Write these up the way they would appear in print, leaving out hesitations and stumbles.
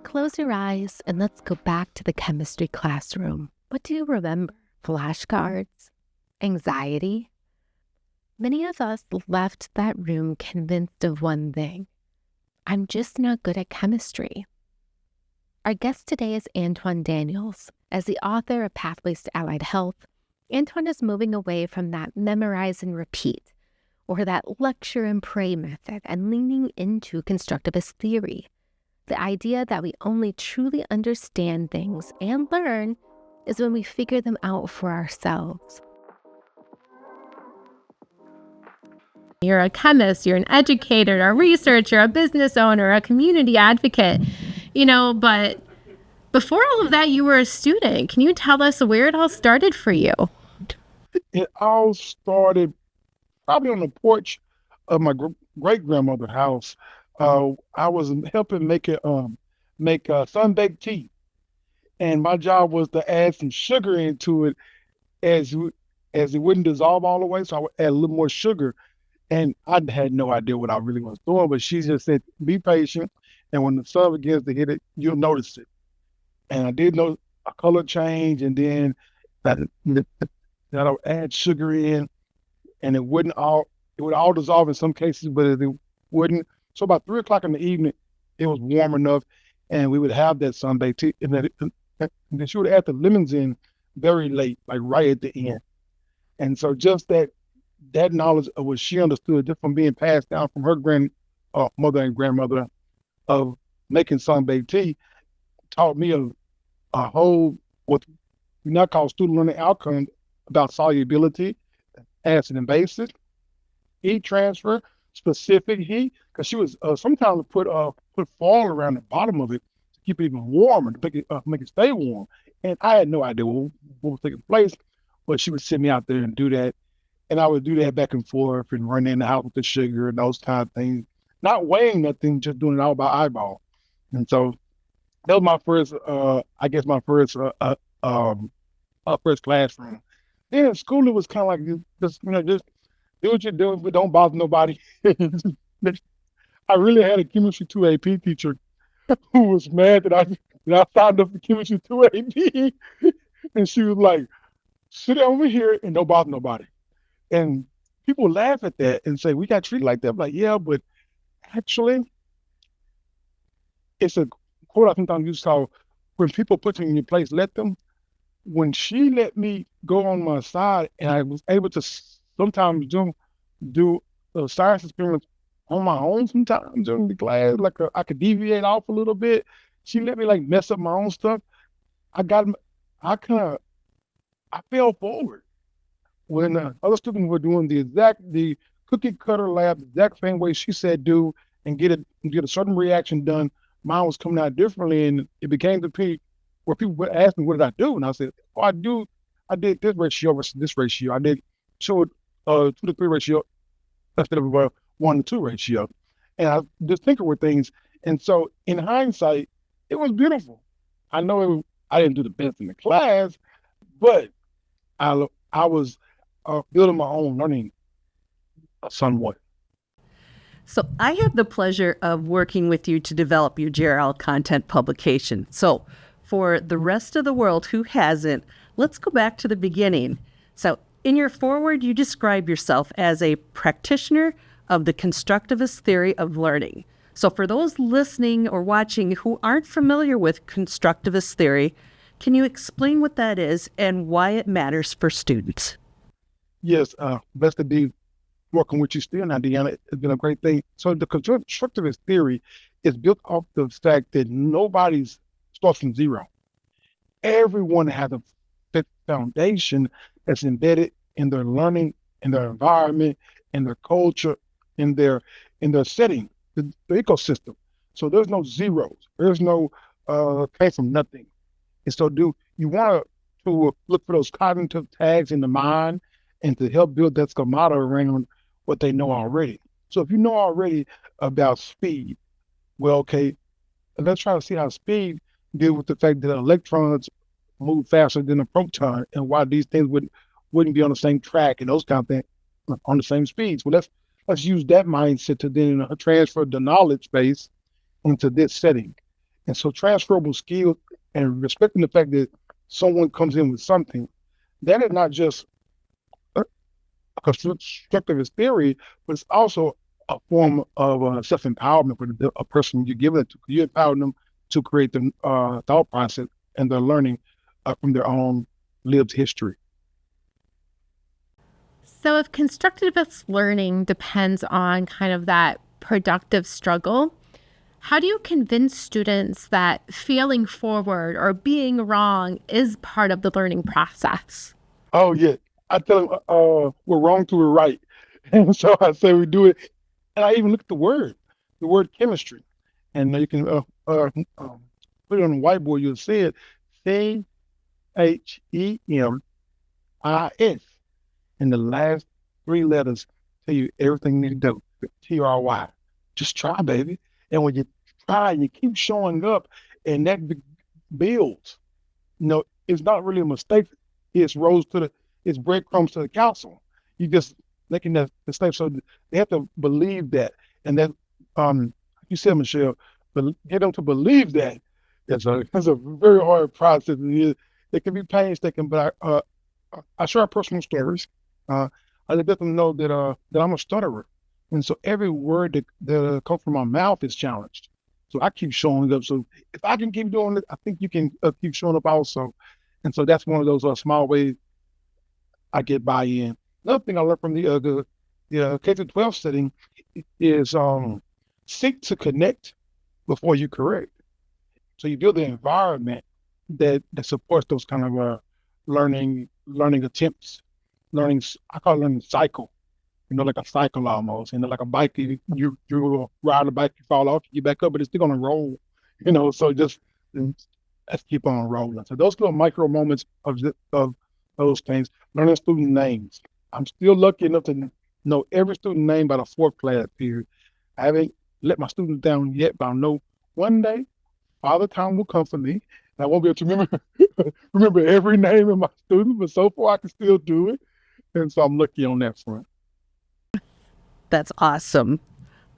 Close your eyes and let's go back to the chemistry classroom. What do you remember? Flashcards? Anxiety? Many of us left that room convinced of one thing: I'm just not good at chemistry. Our guest today is Antwan Daniels. As the author of Pathways to Allied Health, Antwan is moving away from that memorize and repeat, or that lecture and pray method, and leaning into constructivist theory. The idea that we only truly understand things and learn is when we figure them out for ourselves. You're a chemist, you're an educator, a researcher, a business owner, a community advocate, but before all of that, you were a student. Can you tell us where it all started for you? It all started probably on the porch of my great-grandmother's house. I was helping make sun-baked tea, and my job was to add some sugar into it as it wouldn't dissolve all the way, so I would add a little more sugar. And I had no idea what I really was doing, but she just said, be patient, and when the sun begins to hit it, you'll notice it. And I did know a color change, and then that I would add sugar in, and it would all dissolve in some cases, but it wouldn't. So about 3 o'clock in the evening, it was warm enough, and we would have that sun-baked tea, and then she would add the lemons in very late, like right at the end. And so just that knowledge of what she understood just from being passed down from her mother and grandmother of making sun-baked tea taught me a whole, what we now call student learning outcomes, about solubility, acid and bases, heat transfer, specific heat, because she was sometimes put foil around the bottom of it to keep it even warmer, to make it stay warm. And I had no idea what was taking place, but she would send me out there and do that. And I would do that back and forth and run in the house with the sugar and those kind of things, not weighing nothing, just doing it all by eyeball. And so that was my first, first classroom. Then in school, it was kind of like, just do what you're doing, but don't bother nobody. I really had a chemistry 2 AP teacher who was mad that I signed up for chemistry 2 AP. And she was like, sit over here and don't bother nobody. And people laugh at that and say, we got treated like that. I'm like, yeah, but actually, it's a quote I sometimes use called, when people put you in your place, let them. When she let me go on my side, and I was able to sometimes do science experiments on my own sometimes during the class, I could deviate off a little bit. She let me mess up my own stuff. I fell forward. When other students were doing the cookie cutter lab, the exact same way she said do, and get a certain reaction done, mine was coming out differently, and it became the peak where people would ask me, what did I do? And I said, I did this ratio versus this ratio. I did 2 to 3 ratio instead of a 1 to 2 ratio. And I just tinker with things. And so in hindsight, it was beautiful. I know I didn't do the best in the class, but I was building my own learning somewhat. So I have the pleasure of working with you to develop your JRL content publication. So for the rest of the world who hasn't, let's go back to the beginning. So in your foreword, you describe yourself as a practitioner of the constructivist theory of learning. So for those listening or watching who aren't familiar with constructivist theory, can you explain what that is and why it matters for students? Yes, best to be working with you still now, Deanna. It's been a great thing. So the constructivist theory is built off the fact that nobody's starts from zero. Everyone has a foundation that's embedded in their learning, in their environment, in their culture, in their setting, the ecosystem. So there's no zeros. There's no came from nothing. And so you want to look for those cognitive tags in the mind and to help build that schemata around what they know already. So if you know already about speed, well, okay, let's try to see how speed deal with the fact that electrons move faster than a proton and why these things wouldn't be on the same track and those kind of things on the same speeds. Well, let's let's use that mindset to then transfer the knowledge base into this setting. And so transferable skills and respecting the fact that someone comes in with something, that is not just a constructivist theory, but it's also a form of self-empowerment for a person you're giving it to. You empower them to create the thought process and their learning from their own lived history. So if constructivist learning depends on kind of that productive struggle, how do you convince students that failing forward or being wrong is part of the learning process? Oh yeah, I tell them we're wrong till we're right, and so I say we do it. And I even look at the word chemistry, and you can put it on the whiteboard. You'll see it, CHEMIS, and the last three letters tell you everything you need to do. TRY. Just try, baby. And when you try, you keep showing up, and that builds. It's not really a mistake. It's it's breadcrumbs to the council. You just making that mistake. So they have to believe that, and that you said, Michelle, but get them to believe that. It's a very hard process. It can be painstaking, but I share personal stories. I let them know that I'm a stutterer, and so every word that comes from my mouth is challenged. So I keep showing up. So if I can keep doing it, I think you can keep showing up also. And so that's one of those small ways I get buy-in. Another thing I learned from the K-12 setting is seek to connect before you correct. So you build the environment that supports those kind of learning attempts, I call it learning cycle. Like a cycle almost. Like a bike, you ride a bike, you fall off, you get back up, but it's still gonna roll. So just let's keep on rolling. So those little micro moments of those things. Learning student names. I'm still lucky enough to know every student name by the fourth class period. I haven't let my students down yet, but I know one day Father Time will come for me, and I won't be able to remember every name of my students, but so far I can still do it. And so I'm lucky on that front. That's awesome.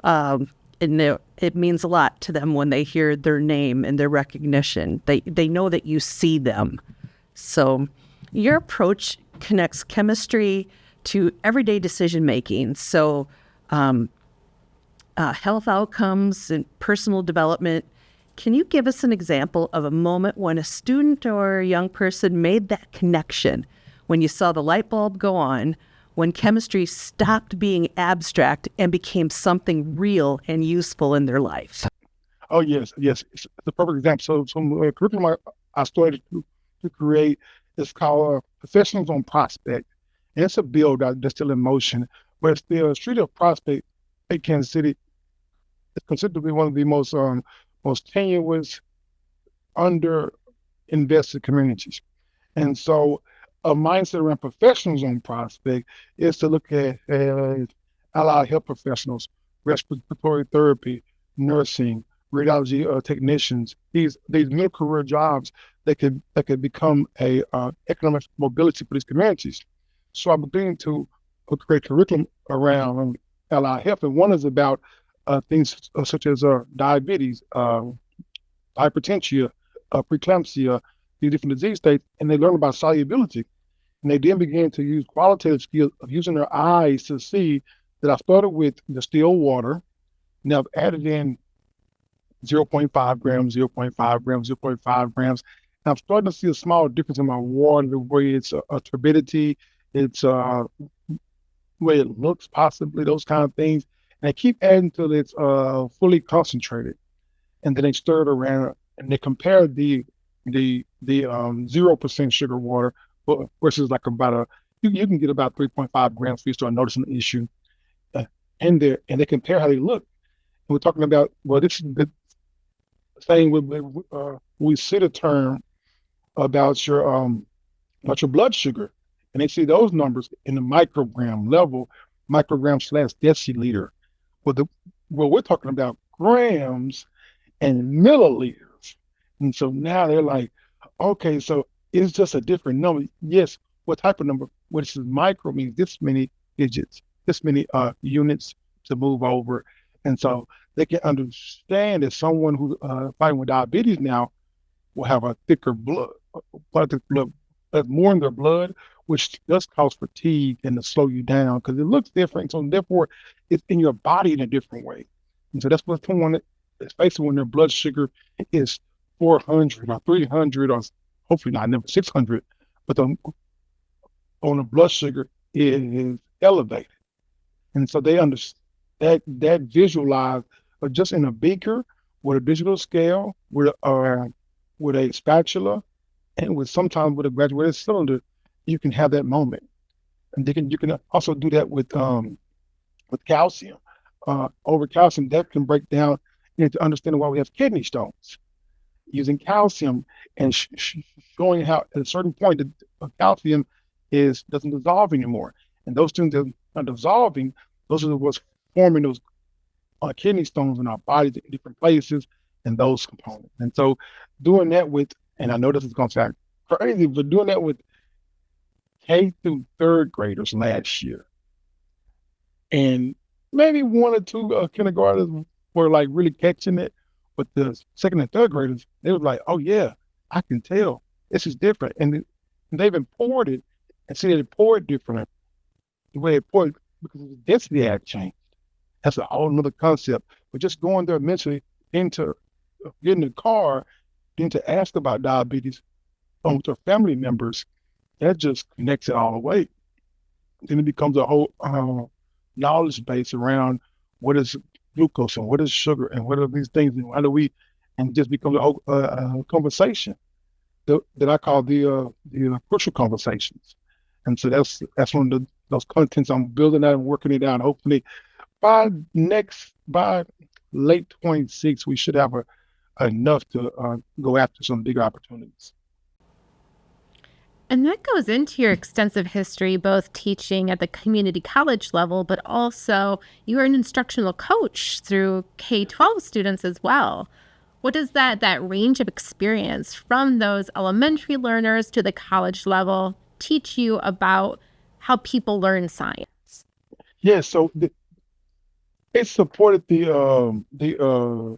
And it means a lot to them when they hear their name and their recognition. They know that you see them. So your approach connects chemistry to everyday decision making. So health outcomes and personal development. Can you give us an example of a moment when a student or a young person made that connection, when you saw the light bulb go on, when chemistry stopped being abstract and became something real and useful in their life? Oh, yes. It's the perfect example. So curriculum I started to create is called Professionals on Prospect. And it's a build out that's still in motion, but it's the street of Prospect in Kansas City. It's considered to be one of the most tenuous, under-invested communities. And so a mindset around professionals on Prospect is to look at allied health professionals, respiratory therapy, nursing, radiology technicians, these mid-career jobs that could become a economic mobility for these communities. So I'm beginning to create curriculum around allied health, and one is about things such as diabetes, hypertension, preeclampsia, these different disease states, and they learn about solubility. And they then began to use qualitative skills of using their eyes to see that I started with the still water. Now I've added in 0.5 grams, 0.5 grams, 0.5 grams. And I'm starting to see a small difference in my water, the way it's turbidity, it's the way it looks, possibly, those kind of things. And I keep adding till it's fully concentrated. And then they stir it around and they compare the 0% sugar water versus like about you can get about 3.5 grams before you start noticing the issue in there, and they compare how they look. And we're talking about, well, this is the thing we see the term about your blood sugar, and they see those numbers in the microgram level, microgram/deciliter. Well, we're talking about grams and milliliters. And so now they're like, okay, so it's just a different number. Yes, what type of number? Which is micro means this many digits, this many units, to move over. And so they can understand that someone who's fighting with diabetes now will have a thicker blood, more in their blood, which does cause fatigue and to slow you down because it looks different. So therefore, it's in your body in a different way. And so that's what someone is facing when their blood sugar is 400 or 300 or hopefully not never 600, but on the blood sugar is elevated. And so they understand that visualize just in a beaker with a digital scale, with a spatula, and sometimes with a graduated cylinder, you can have that moment. And you can also do that with calcium. Over calcium, that can break down into understanding why we have kidney stones. Using calcium and showing how at a certain point the calcium doesn't dissolve anymore. And those things that are dissolving, those are what's forming those kidney stones in our bodies in different places and those components. And so doing that and I know this is going to sound crazy, but doing that with K through third graders last year, and maybe one or two kindergartners were like really catching it, but the second and third graders, they were like, oh yeah, I can tell this is different. And they've been poured it and see that it poured different. The way it poured, because the density had changed. That's a whole nother concept. But just going there mentally into getting in the car, then to ask about diabetes with their family members, that just connects it all the way. Then it becomes a whole knowledge base around what is glucose and what is sugar and what are these things and how do we, and it just becomes a whole conversation that I call the crucial conversations. And so that's one of those contents I'm building out and working it out. Hopefully by late 26, we should have enough to go after some bigger opportunities. And that goes into your extensive history, both teaching at the community college level, but also you are an instructional coach through K-12 students as well. What does that range of experience from those elementary learners to the college level teach you about how people learn science? Yeah, so it supported the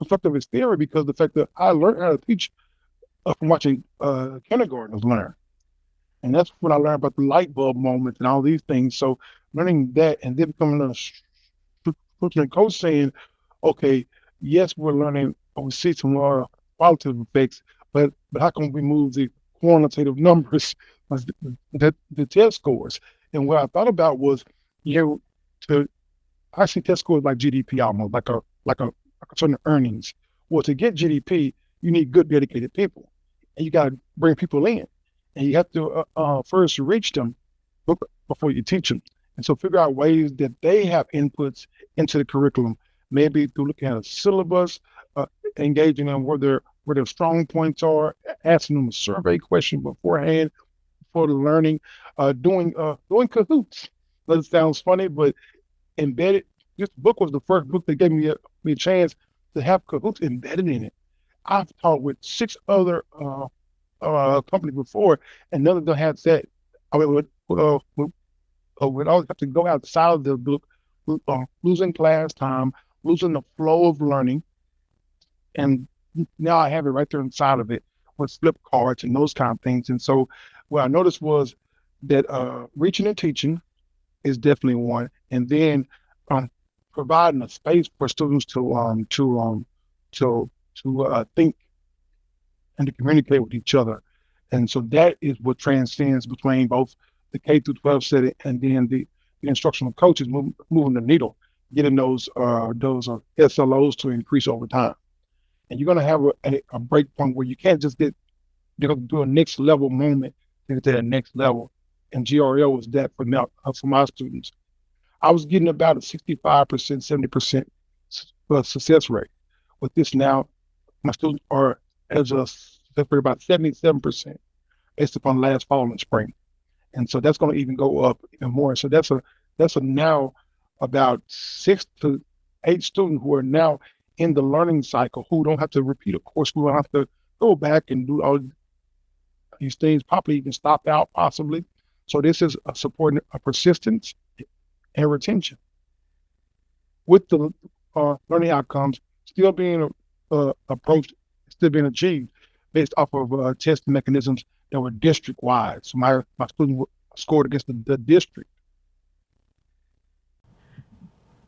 constructivist theory because the fact that I learned how to teach from watching kindergartners learn. And that's when I learned about the light bulb moment and all these things. So learning that and then becoming a coach saying, okay, yes, we're learning, we see some more qualitative effects, but how can we move the quantitative numbers, the test scores? And what I thought about was, I see test scores like GDP almost, like a certain earnings. Well, to get GDP, you need good, dedicated people. And you got to bring people in. And you have to first reach them before you teach them. And so figure out ways that they have inputs into the curriculum, maybe through looking at a syllabus, engaging them where their strong points are, asking them a survey question beforehand for the learning, doing cahoots. That sounds funny, but embedded. This book was the first book that gave me a chance to have cahoots embedded in it. I've talked with 6 other companies before, and none of them had that. I mean, we'd always have to go outside of the book, losing class time, losing the flow of learning, and now I have it right there inside of it with flip cards and those kind of things. And so what I noticed was that reaching and teaching is definitely one, and then providing a space for students to think and to communicate with each other. And so that is what transcends between both the K through 12 setting and then the instructional coaches moving the needle, getting those SLOs to increase over time. And you're going to have a break point where you can't just do a next level moment to get to that next level. And GRL was that for my students. I was getting about a 65%, 70% success rate. With this now, my students are as a success rate about 77% based upon last fall and spring. And so that's going to even go up even more. So that's a now about 6 to 8 students who are now in the learning cycle, who don't have to repeat a course, who don't have to go back and do all these things, probably even stop out possibly. So this is supporting a persistence and retention. with the learning outcomes still being approached, still being achieved based off of testing mechanisms that were district wide. So my student scored against the district.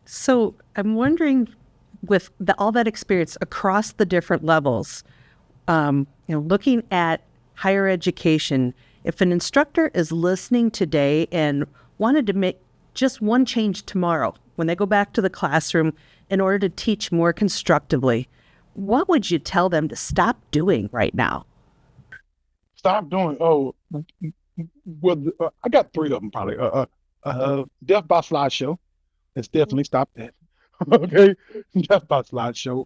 So I'm wondering, with all that experience across the different levels, looking at higher education, if an instructor is listening today and wanted to make just one change tomorrow when they go back to the classroom in order to teach more constructively, what would you tell them to stop doing right now? Stop doing. Oh, well, I got three of them probably. Death by slideshow. Let's definitely stop that. Okay, death by slideshow.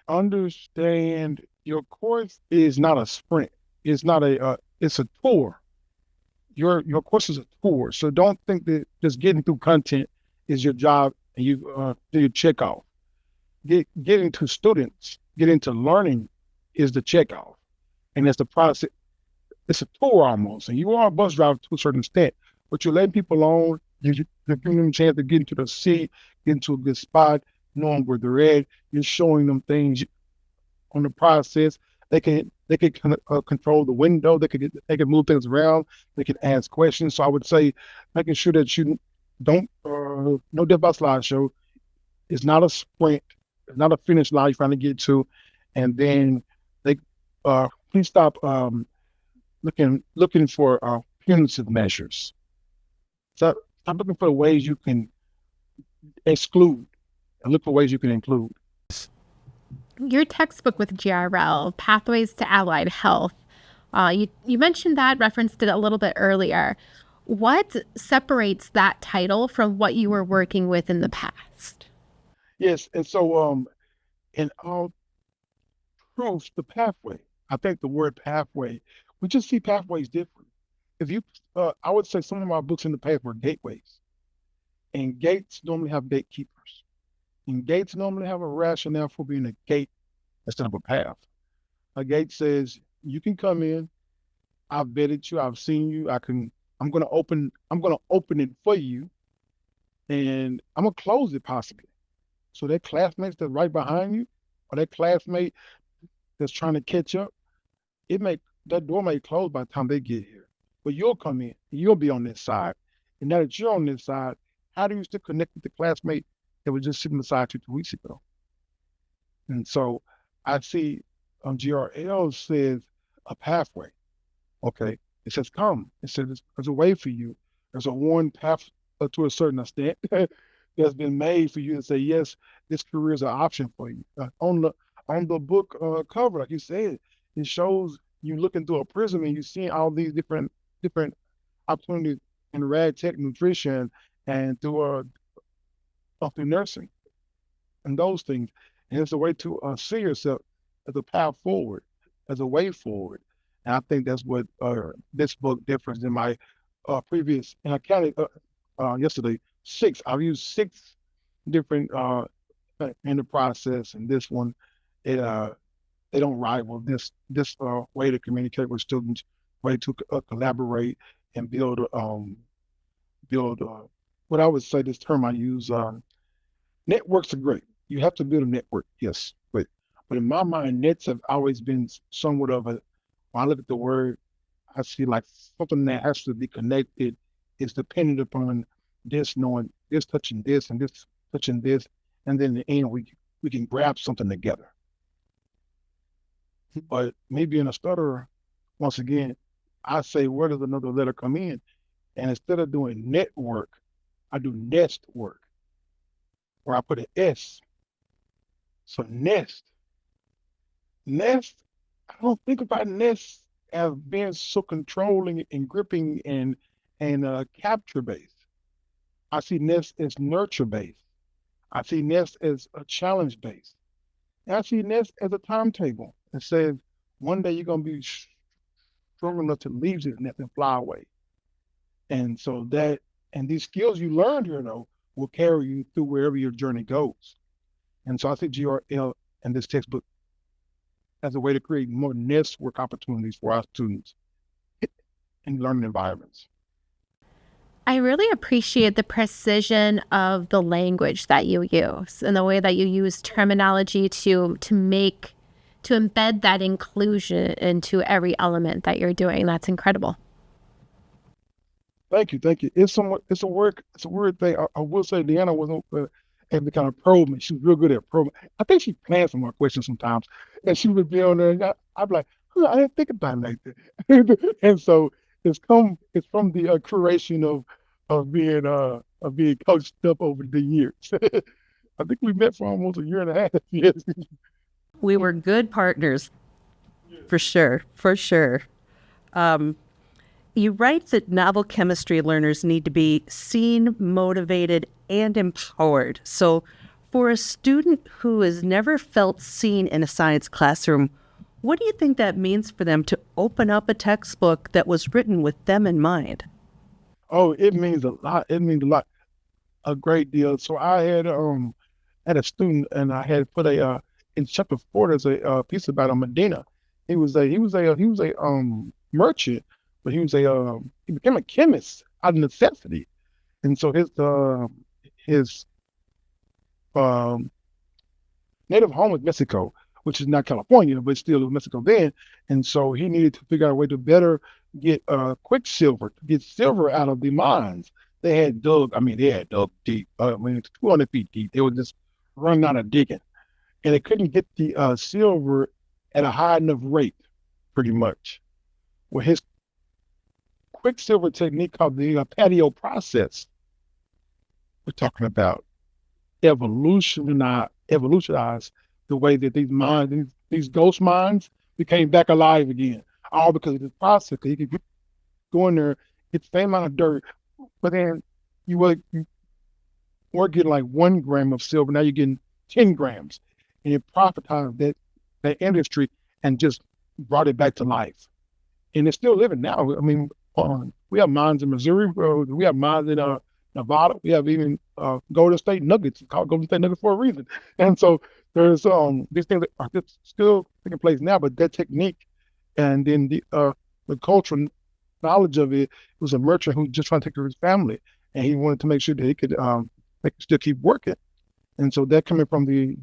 Understand your course is not a sprint. It's not a. It's a tour. Your course is a tour. So don't think that just getting through content is your job and you do your check off. Getting to students, getting to learning is the check off, and it's the process. It's a tour almost, and you are a bus driver to a certain extent, but you're letting people on. You're giving them a chance to get into the seat, get into a good spot, knowing where they're at. You're showing them things on the process. They can control the window. They can move things around. They can ask questions. So I would say making sure that you don't no death by slideshow. It's not a sprint. It's not a finish line you're trying to get to, and then they please stop looking for punitive measures. So stop looking for ways you can exclude and look for ways you can include. Your textbook with GRL, Pathways to Allied Health, you mentioned that, referenced it a little bit earlier. What separates that title from what you were working with in the past? Yes, and so in all truth, the pathway. I think the word pathway, we just see pathways different. If you, I would say some of my books in the past were gateways, and gates normally have gatekeepers, and gates normally have a rationale for being a gate instead of a path. A gate says you can come in. I've vetted you. I've seen you. I'm gonna open. I'm gonna open it for you, and I'm gonna close it possibly. So that classmates that's right behind you, or that classmate that's trying to catch up, that door may close by the time they get here. But you'll come in, and you'll be on this side. And now that you're on this side, how do you still connect with the classmate that was just sitting beside you 2 weeks ago? And so I see GRL says a pathway. Okay. It says come. It says there's a way for you. There's a worn path to a certain extent that's been made for you to say, yes, this career is an option for you. On the book cover, like you said, it shows you looking through a prism and you seeing all these different opportunities in rad tech nutrition and through nursing and those things. And it's a way to see yourself as a path forward, as a way forward. And I think that's what this book differs than my previous, and I counted yesterday, six. I've used six different in the process, and this one, it they don't rival this way to communicate with students, way to collaborate and build what I would say, this term I use, networks are great. You have to build a network, yes, but in my mind, nets have always been somewhat of a. When I look at the word, I see like something that has to be connected is dependent upon this knowing this touching this and this touching this, and then in the end we can grab something together. But me being a stutterer, once again, I say, where does another letter come in? And instead of doing network, I do nest work, where I put an S. So nest. I don't think about nest as being so controlling and gripping and capture based. I see nest as nurture based. I see nest as a challenge based. And I see nest as a timetable that says one day you're gonna be strong enough to leave this nest and fly away. And so and these skills you learned here though will carry you through wherever your journey goes. And so I see GRL and this textbook as a way to create more nest work opportunities for our students in learning environments. I really appreciate the precision of the language that you use and the way that you use terminology to embed that inclusion into every element that you're doing. That's incredible. Thank you, thank you. It's a word thing. I will say Deanna wasn't able to kind of probe me. She was real good at probing. I think she planned some more questions sometimes, and she would be on there, and I'd be like, huh, I didn't think about it like that. And so it's from the curation of being coached up over the years. I think we met for almost a year and a half. Yes. We were good partners, for sure, for sure. You write that novel chemistry learners need to be seen, motivated, and empowered. So, for a student who has never felt seen in a science classroom, what do you think that means for them to open up a textbook that was written with them in mind? Oh, it means a lot. It means a lot, a great deal. So I had a student, and I had put a in chapter 4. There's a piece about a Medina. He was a merchant, but he became a chemist out of necessity, and so his um native home was Mexico, which is not California, but still was Mexico then. And so he needed to figure out a way to better get quicksilver, to get silver out of the mines. They had dug deep. 200 feet deep. They were just running out of digging. And they couldn't get the silver at a high enough rate, pretty much. Well, his quicksilver technique called the patio process, we're talking about evolutionized the way that these ghost mines became back alive again. All because of this process. You could go in there, get the same amount of dirt, but then you weren't getting like 1 gram of silver. Now you're getting 10 grams. And it profitized that industry and just brought it back to life. And it's still living now. I mean, we have mines in Missouri. We have mines in Nevada. We have even Golden State Nuggets. It's called Golden State Nuggets for a reason. And so there's these things that are just still taking place now. But that technique, and then the cultural knowledge of it, was a merchant who was just trying to take care of his family, and he wanted to make sure that he could still keep working. And so that coming from the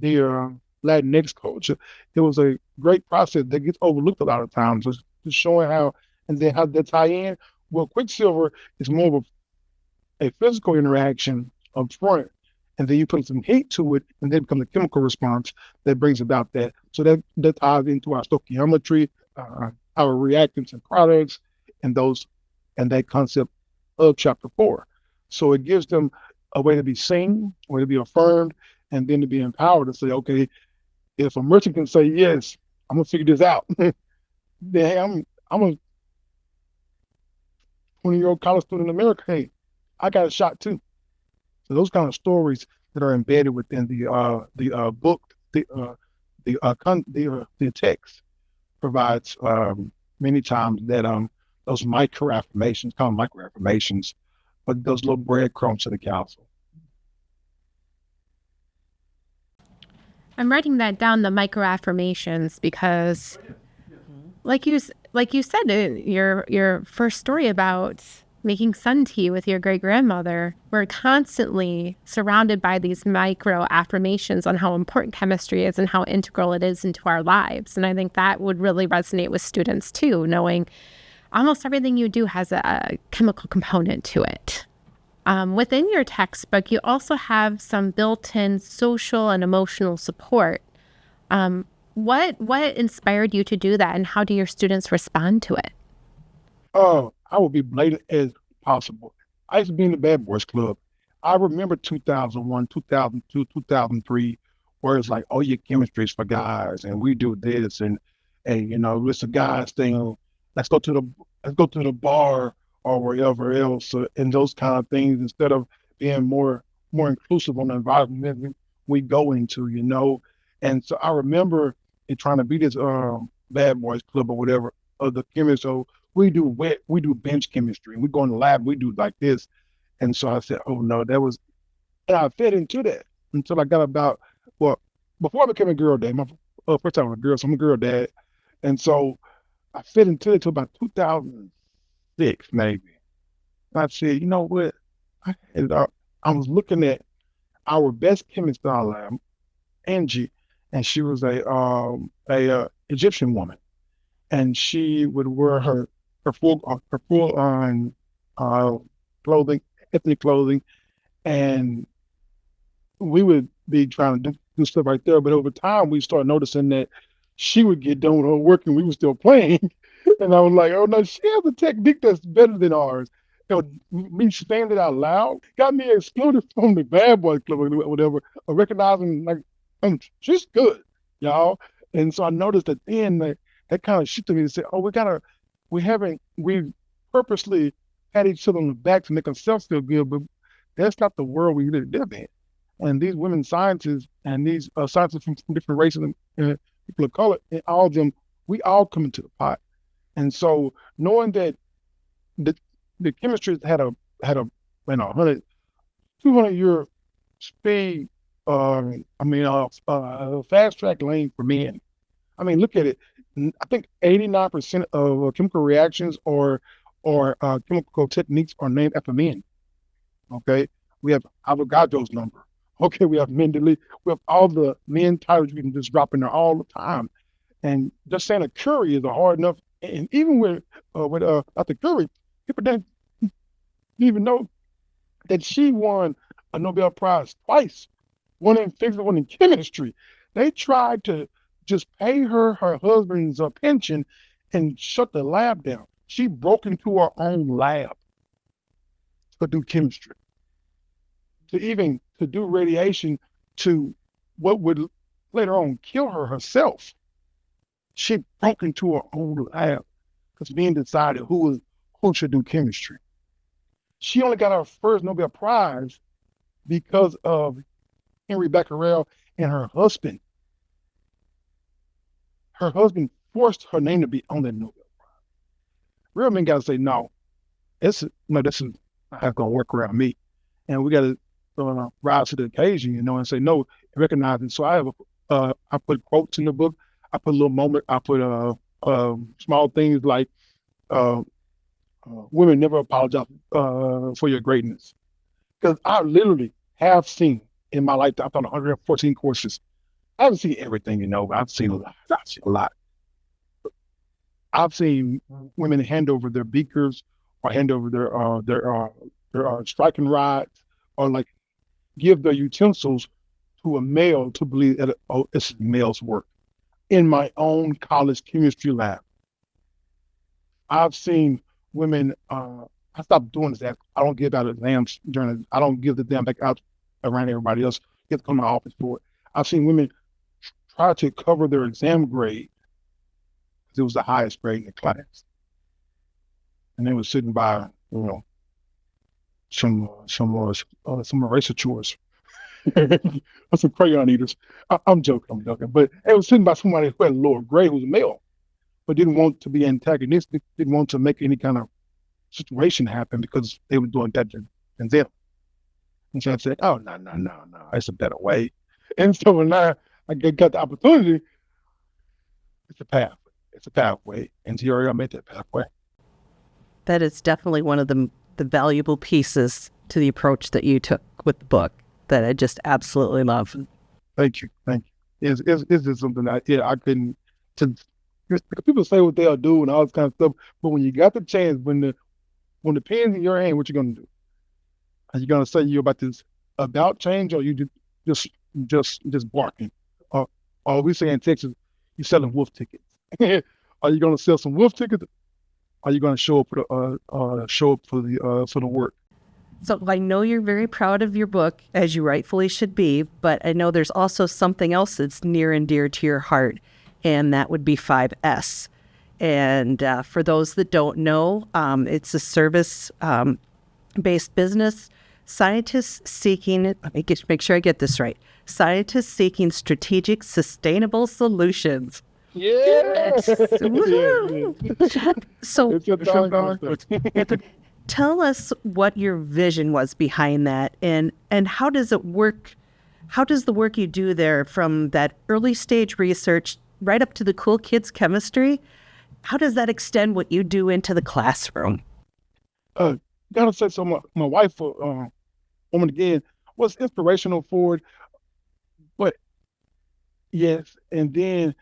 Latinx culture, it was a great process that gets overlooked a lot of times. Just showing how, and then how they tie in. Well, quicksilver is more of a physical interaction up front, and then you put some heat to it, and then becomes a chemical response that brings about that. So that ties into our stoichiometry, our reactants and products, and that concept of chapter 4. So it gives them a way to be seen, a way to be affirmed, and then to be empowered to say, okay, if a merchant can say yes, I'm gonna figure this out. Then hey, I'm a 20-year-old college student in America. Hey, I got a shot too. So those kind of stories that are embedded within the book, the text provides many times that those micro affirmations, called micro affirmations, but those little breadcrumbs to the council. I'm writing that down, the micro affirmations, because like you said in your first story about making sun tea with your great grandmother, we're constantly surrounded by these micro affirmations on how important chemistry is and how integral it is into our lives. And I think that would really resonate with students too, knowing almost everything you do has a chemical component to it. Within your textbook, you also have some built-in social and emotional support. What inspired you to do that, and how do your students respond to it? Oh, I will be blatant as possible. I used to be in the Bad Boys Club. I remember 2001, 2002, 2003, where it's like, oh, your chemistry is for guys, and we do this, and it's a guys thing. Let's go to the bar or wherever else, and those kind of things, instead of being more inclusive on the environment we go into. And so I remember it trying to be this Bad Boys Club or whatever of the chemists. So we do bench chemistry, and we go in the lab, we do like this. And so I said, oh no, and I fed into that until I got before I became a girl dad. My first time I was a girl, so I'm a girl dad. And so I fit into it till about 2006, maybe. I said, you know what? I was looking at our best chemist in our lab, Angie, and she was a Egyptian woman, and she would wear her full on uh, clothing, ethnic clothing, and we would be trying to do stuff right there. But over time, we started noticing that she would get done with her work and we were still playing. And I was like, oh no, she has a technique that's better than ours. You know, me saying it out loud got me excluded from the bad boy club or whatever, or recognizing like, she's good, y'all. And so I noticed that then that kind of shifted me to say, oh, we purposely had each other on the back to make ourselves feel good, but that's not the world we really live in. And these women scientists and these scientists from different races and people of color, and all of them, we all come into the pot. And so knowing that the chemistry had a 200-year speed, fast track lane for men. I mean, look at it. I think 89% of chemical reactions or chemical techniques are named after men. Okay, we have Avogadro's number. Okay, we have Mendeley. We have all the men titles we can just drop in there all the time. And just saying a Curie is a hard enough. And even with Dr. Curie, people didn't even know that she won a Nobel Prize twice, one in physics, one in chemistry. They tried to just pay her husband's pension and shut the lab down. She broke into her own lab to do chemistry, to do radiation to what would later on kill her herself. She broke into her own lab because men decided who should do chemistry. She only got her first Nobel Prize because of Henry Becquerel and her husband. Her husband forced her name to be on that Nobel Prize. Real men got to say, no, this is not going to work around me. And we got to rise to the occasion, and say no, recognize it. So I put quotes in the book. I put a little moment. I put small things like women never apologize for your greatness, because I literally have seen in my life. I've done 114 courses. I haven't seen everything, but I've seen a lot. I've seen women hand over their beakers or hand over their striking rods, or like give their utensils to a male to believe that it's male's work. In my own college chemistry lab, I've seen women. I stopped doing this. I don't give out exams I don't give the exam back out around everybody else. You have to come to my office for it. I've seen women try to cover their exam grade because it was the highest grade in the class, and they were sitting by, some eraser chores. Some crayon eaters. I'm joking, but it was sitting by somebody who had a lower grade, who was a male, but didn't want to be antagonistic, didn't want to make any kind of situation happen because they were doing that than them. And so I said, oh, no, it's a better way. And so when I got the opportunity, it's a path. It's a pathway. And here I made that pathway. That is definitely one of the valuable pieces to the approach that you took with the book that I just absolutely love. Thank you. It's just something I couldn't. People say what they'll do and all this kind of stuff, but when you got the chance, when the pen's in your hand, what you gonna do? Are you gonna say you're about change, or you just barking? Or we say in Texas, you're selling wolf tickets. Are you gonna sell some wolf tickets? Are you gonna show up for the work? So I know you're very proud of your book, as you rightfully should be, but I know there's also something else that's near and dear to your heart, and that would be 5S. And for those that don't know, it's a service-based business. Scientists seeking, let me make sure I get this right, scientists seeking strategic, sustainable solutions. Yes! So tell us what your vision was behind that, and how does it work? How does the work you do there, from that early stage research right up to the cool kids chemistry, how does that extend what you do into the classroom? gotta say, so my wife, woman again, was inspirational for it. But yes, and then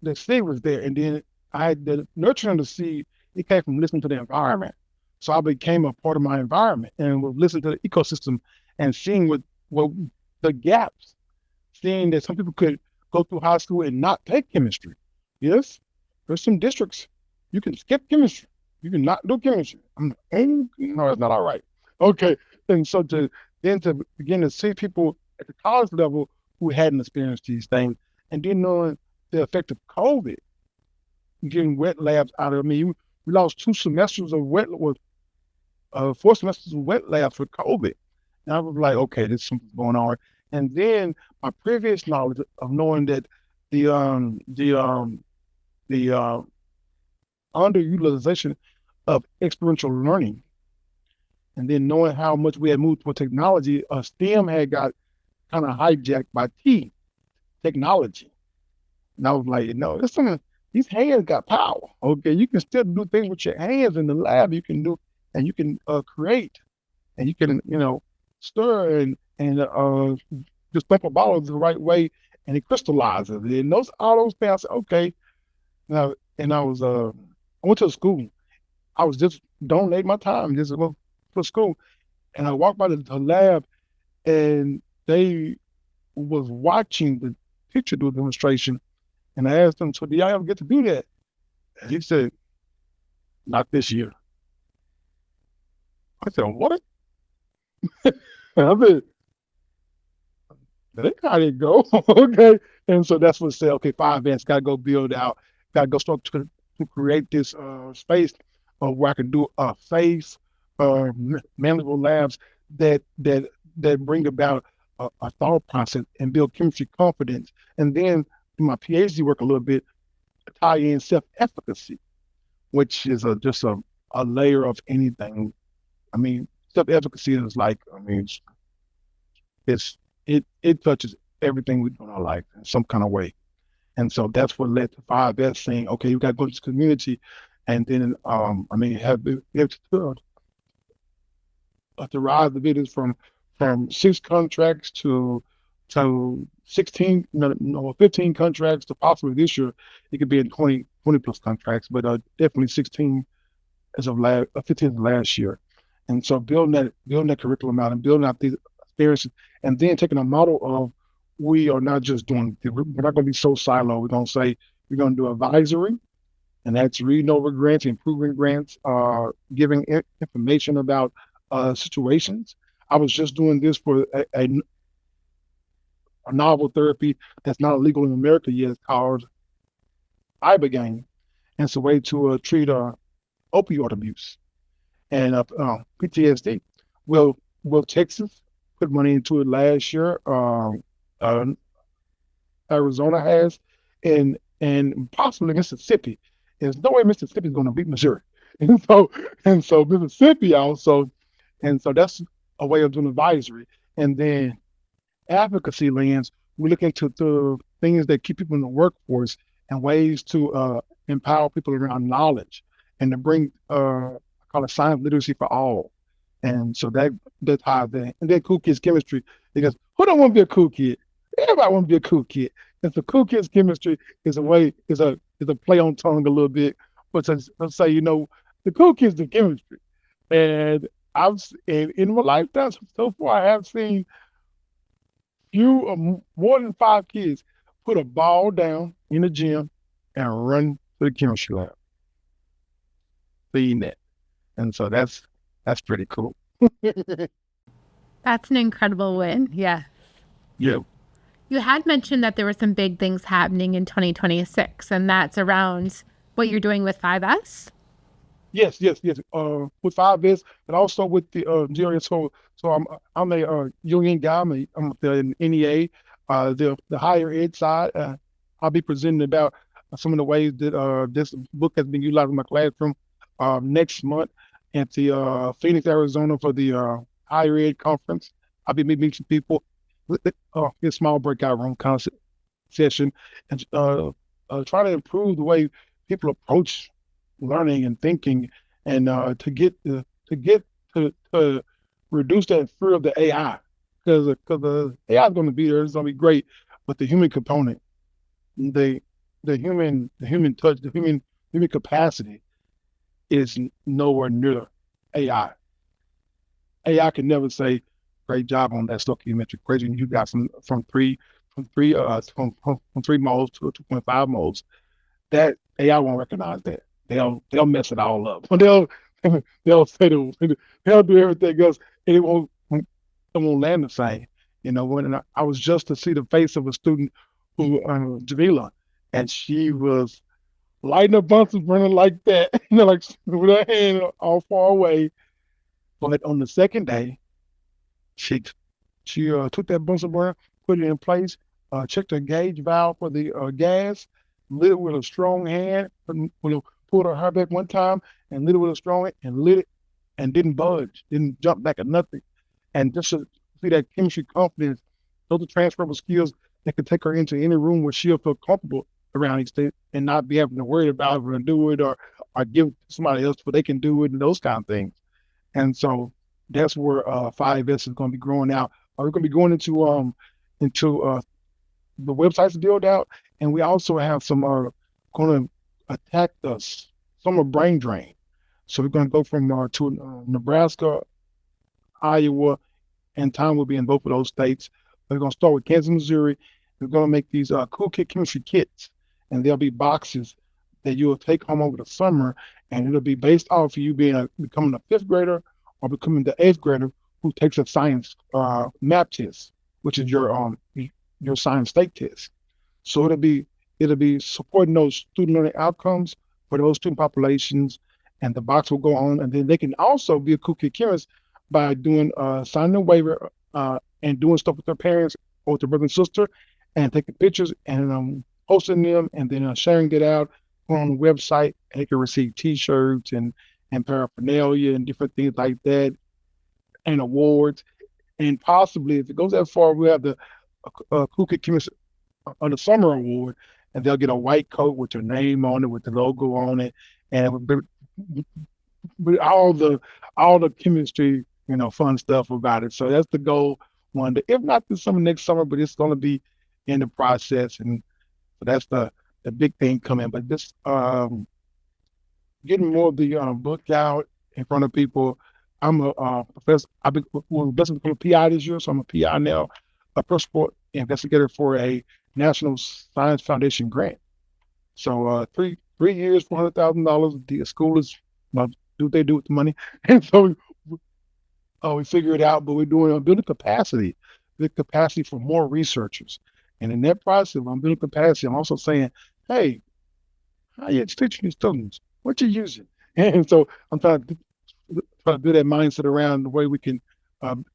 the seed was there, and then I had the nurturing the seed. It came from listening to the environment, so I became a part of my environment and was listening to the ecosystem and seeing what the gaps, seeing that some people could go through high school and not take chemistry. Yes, there's some districts you can skip chemistry, you can not do chemistry. I'm like, oh, no, it's not all right. Okay, and so to begin to see people at the college level who hadn't experienced these things, and then knowing the effect of COVID, getting wet labs out of me. We lost 2 semesters of wet, 4 semesters of wet labs for COVID. And I was like, okay, there's something going on. And then my previous knowledge of knowing that the the underutilization of experiential learning, and then knowing how much we had moved toward technology, STEM had got kind of hijacked by technology. And I was like, no, this something, these hands got power. Okay, you can still do things with your hands in the lab. You can do, and you can create, and you can, stir and just dump a bottle the right way, and it crystallizes. And all those things, I said, okay. Now, and I went to school. I was just donate my time just to go to school, and I walked by the lab, and they was watching the teacher do a demonstration. And I asked him, so do y'all ever get to do that? And he said, not this year. I said, what? And I said, that how it go. Okay. And so that's what said, okay, 5 events, got to go build out, got to go start to create this space where I can do safe, manageable labs that bring about a thought process and build chemistry confidence. And then my PhD work a little bit, tie in self-efficacy, which is just a layer of anything. I mean, self-efficacy is like, I mean, it touches everything we do in our life in some kind of way. And so that's what led to 5S saying, okay, you got to go to this community, and then have to rise the business from 6 contracts to 16, 15 contracts to possibly this year it could be in 20 plus contracts, but definitely 16 as of 15 of last year. And so building that curriculum out and building out these experiences, and then taking a model of, we are not just doing, we're not going to be so siloed. We're going to say we're going to do advisory, and that's reading over grants, improving grants, giving information about situations. I was just doing this for a novel therapy that's not illegal in America yet, called ibogaine. And it's a way to treat opioid abuse and PTSD. Well, Texas put money into it last year. Arizona has, and possibly Mississippi. There's no way Mississippi is going to beat Missouri, and so Mississippi also, and so that's a way of doing advisory. And then advocacy lens, we look into the things that keep people in the workforce and ways to empower people around knowledge and to bring I call it science literacy for all. And so that's how that. And then cool kids chemistry, because who don't want to be a cool kid? Everybody want to be a cool kid. And so cool kids chemistry is a play on tongue a little bit, but let's say, the cool kids do chemistry. And in my lifetime so far, I have seen more than 5 kids put a ball down in the gym and run to the chemistry lab. Seeing that. And so that's pretty cool. That's an incredible win. Yeah. Yeah. You had mentioned that there were some big things happening in 2026, and that's around what you're doing with 5S? Yes. With 5S, but also with the GRS. So I'm a Jungian guy. I'm the NEA, the higher ed side. I'll be presenting about some of the ways that this book has been utilized in my classroom next month at the Phoenix, Arizona, for the higher ed conference. I'll be meeting some people in a small breakout room concept session, and try to improve the way people approach learning and thinking, and to get the to get to reduce that fear of the AI, because the AI is going to be there, it's going to be great, but the human component, the human touch, the human capacity is nowhere near AI. AI can never say, "Great job on that stoichiometric equation you got from 3 moles to 2.5 moles." That AI won't recognize that. They'll mess it all up. They'll say they'll do everything else, and it won't land the same. When I was just to see the face of a student who Jamila, and she was lighting up Bunsen burner like that, like with her hand all far away. But on the second day, she took that Bunsen burner, put it in place, checked the gauge valve for the gas, lit it with a strong hand, pulled her hair back one time and lit it with a strong hand and lit it and didn't budge, didn't jump back or nothing. And just to see that chemistry confidence, those are transferable skills that could take her into any room where she'll feel comfortable around these things and not be having to worry about her to do it or give somebody else but they can do it and those kind of things. And so that's where 5S is going to be growing out. We're going to be going into the websites to build out, and we also have some going to attack the summer brain drain. So we're going to go from to Nebraska, Iowa, and time will be in both of those states. We're going to start with Kansas, Missouri. We're going to make these cool kid chemistry kits, and there'll be boxes that you'll take home over the summer, and it'll be based off of you becoming a 5th grader or becoming the 8th grader who takes a science map test, which is your science state test. So it'll be supporting those student learning outcomes for those student populations, and the box will go on, and then they can also be a cool kid chemist by doing signing a waiver and doing stuff with their parents or with their brother and sister, and taking pictures and posting them, and then sharing it out on the website. And they can receive T-shirts and paraphernalia and different things like that, and awards. And possibly, if it goes that far, we'll have the Cool Kid Chemist on the summer award, and they'll get a white coat with your name on it, with the logo on it, and with all the chemistry, fun stuff about it. So that's the goal. If not this summer, next summer, but it's going to be in the process, and so that's the big thing coming. But this getting more of the book out in front of people. I'm a professor. I've been blessed to become a PI this year, so I'm a PI now, a principal investigator for a National Science Foundation grant. So 3 years, $400,000. The school is do what they do with the money, and so we figure it out. But we're building capacity, the capacity for more researchers. And in that process, I'm building capacity. I'm also saying, hey, how you teaching your students? What you using? And so I'm trying to build that mindset around the way we can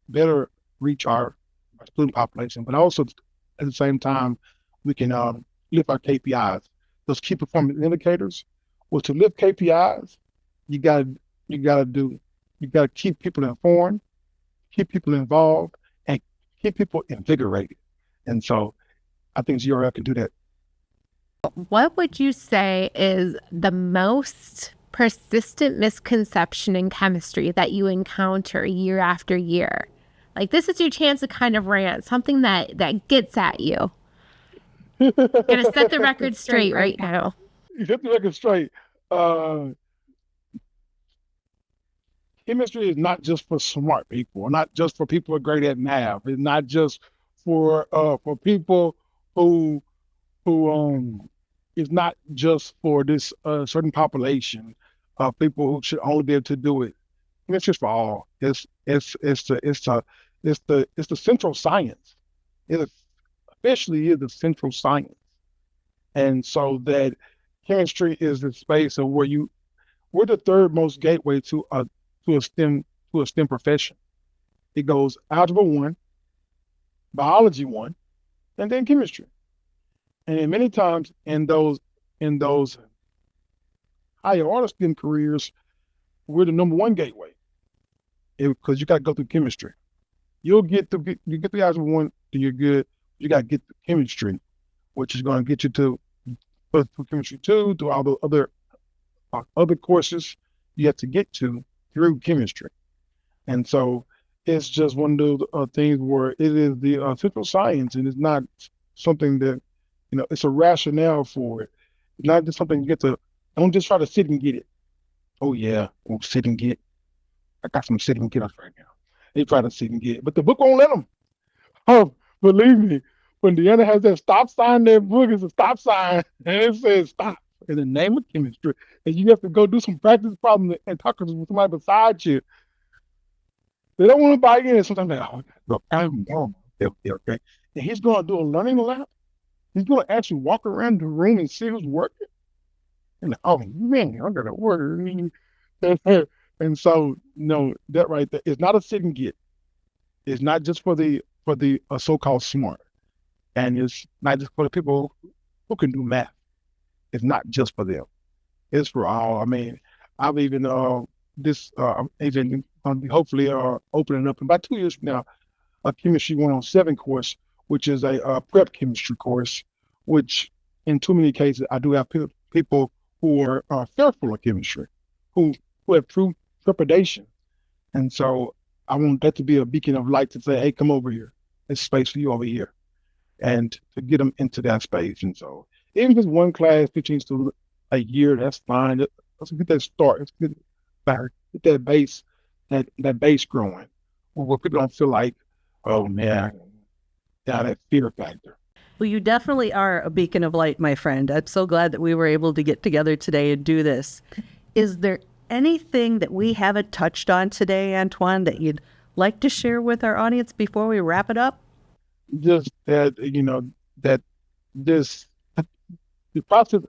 better reach our student population, but also at the same time we can lift our KPIs, those key performance indicators. Well, to lift KPIs, you gotta keep people informed, keep people involved, and keep people invigorated. And so I think GRL can do that. What would you say is the most persistent misconception in chemistry that you encounter year after year? Like, this is your chance to kind of rant, something that gets at you. Gonna set the record straight right now. You set the record straight. Chemistry is not just for smart people, not just for people who are great at math. It's not just for people who it's not just for this certain population of people who should only be able to do it. It's just for all. It's the central science. It officially is the central science, and so that chemistry is the space of where we're the third most gateway to a STEM profession. It goes algebra 1, biology 1, and then chemistry. And many times in those higher order STEM careers, we're the number 1 gateway because you got to go through chemistry. You get the algebra 1, then you're good. You got to get the chemistry, which is going to get you to through chemistry 2, through all the other courses you have to get to through chemistry. And so it's just one of those things where it is the central science, and it's not something that, it's a rationale for it. It's not just something you get to, don't just try to sit and get it. Oh yeah, sit and get. I got some sit and get us right now. They try to sit and get it, but the book won't let them. Oh, believe me, when Deanna has that stop sign, that book is a stop sign, and it says stop in the name of chemistry, and you have to go do some practice problems and talk to somebody beside you. They don't want to buy in. Sometimes they're like, oh, look, I'm wrong. Okay. And he's going to do a learning lab. He's going to actually walk around the room and see who's working. And oh man, I got to work. And so, no, that right there, it's not a sit and get. It's not just for the so-called smart, and it's not just for the people who can do math. It's not just for them. It's for all. I mean, I've even even hopefully opening up in about 2 years from now a chemistry 107 course, which is a prep chemistry course, which in too many cases I do have people who are fearful of chemistry, who have true trepidation, and so I want that to be a beacon of light to say, hey, come over here. There's space for you over here, and to get them into that space. And so even if it's one class, 15 students a year, that's fine. Let's get that start. Let's get that base, that base growing, where people don't feel like, oh man, that fear factor. Well, you definitely are a beacon of light, my friend. I'm so glad that we were able to get together today and do this. Is there anything that we haven't touched on today, Antwan, that you'd like to share with our audience before we wrap it up? Just that, that the process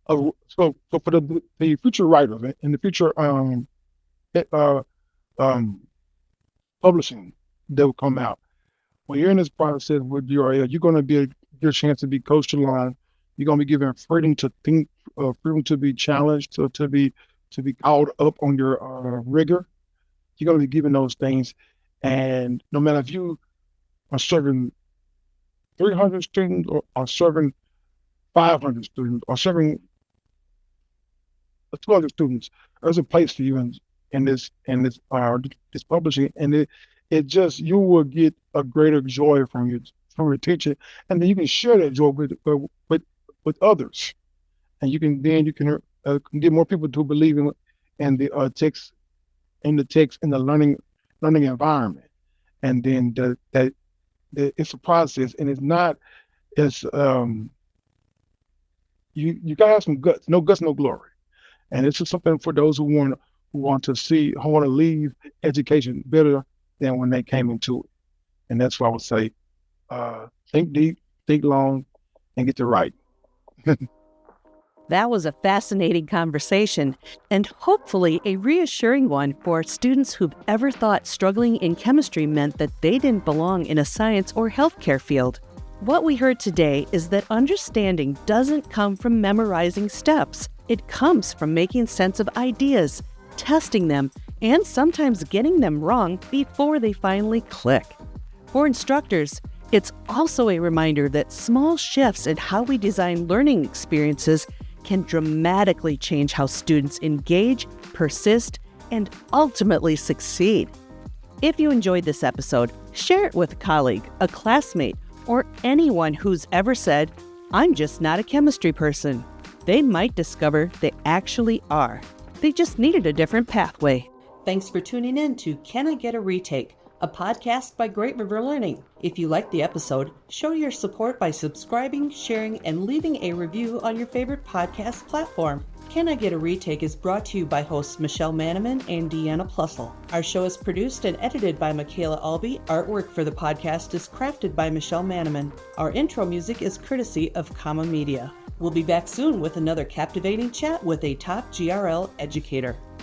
of, so for the future writers and the future publishing that will come out, when you're in this process with you're going to be your chance to be coached along. You're going to be given freedom to think, freedom to be challenged, to be called up on your rigor. You're going to be given those things, and no matter if you are serving 300 students or serving 500 students or serving 200 students, there's a place for you in this publishing, and it just, you will get a greater joy from your teaching, and then you can share that joy with others, and you can get more people to believe in the text, in the learning environment, and then that it's a process, and it's not as you gotta have some guts, no glory, and it's just something for those who want to leave education better than when they came into it, and that's why I would say, think deep, think long, and get to right. That was a fascinating conversation, and hopefully a reassuring one for students who've ever thought struggling in chemistry meant that they didn't belong in a science or healthcare field. What we heard today is that understanding doesn't come from memorizing steps. It comes from making sense of ideas, testing them, and sometimes getting them wrong before they finally click. For instructors, it's also a reminder that small shifts in how we design learning experiences can dramatically change how students engage, persist, and ultimately succeed. If you enjoyed this episode, share it with a colleague, a classmate, or anyone who's ever said, "I'm just not a chemistry person." They might discover they actually are. They just needed a different pathway. Thanks for tuning in to Can I Get a Retake, a podcast by Great River Learning. If you liked the episode, show your support by subscribing, sharing, and leaving a review on your favorite podcast platform. Can I Get a Retake is brought to you by hosts Michelle Manaman and Deanna Plussel. Our show is produced and edited by Michaela Albee. Artwork for the podcast is crafted by Michelle Manaman. Our intro music is courtesy of Comma Media. We'll be back soon with another captivating chat with a top GRL educator.